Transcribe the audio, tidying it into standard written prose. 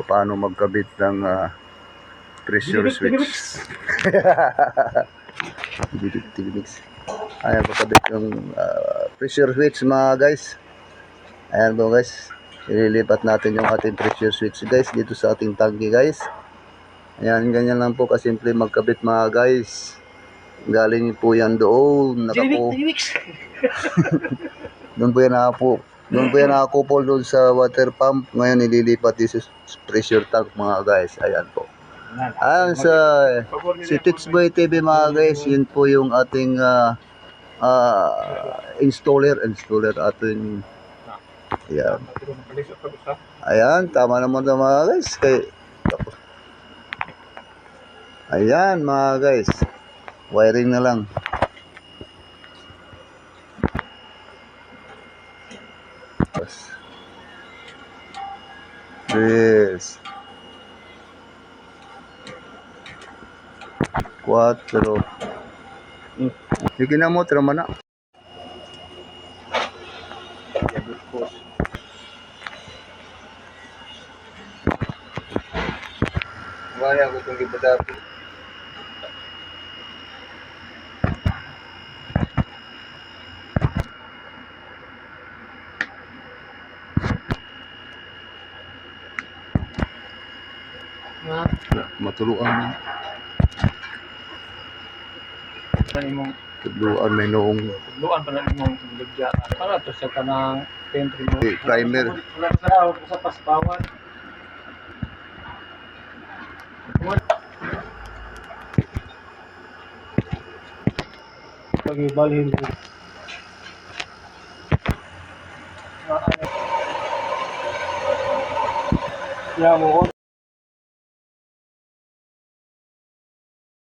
paano magkabit ng pressure switch. Mix. Ayan, magkabit ng pressure switch mga guys. Ayan po guys, ililipat natin yung ating pressure switch guys dito sa ating tangke guys. Ayan, ganyan lang po kasimple magkabit mga guys. Galing po yan doon. Doon po yan nakapo. Doon po yan nakakupol doon sa water pump. Ngayon nililipat dito sa pressure tank mga guys. Ayan po. Ayan sa si Titsboy TV mga guys. Yun po yung ating installer ating. Ayan. Ayan, tama naman na mga guys. Ayan mga guys. Wiring na lang. Yes. 4. Sige na mo, trama na. Wala ako itong ibadapi. Matuluan mo. Tudluan may noong. Tudluan pa na imong ligya. Para to sa kanang entry mo. Primer. Wala sa sa paspawan. Pag-ibalhin mo. Ya mo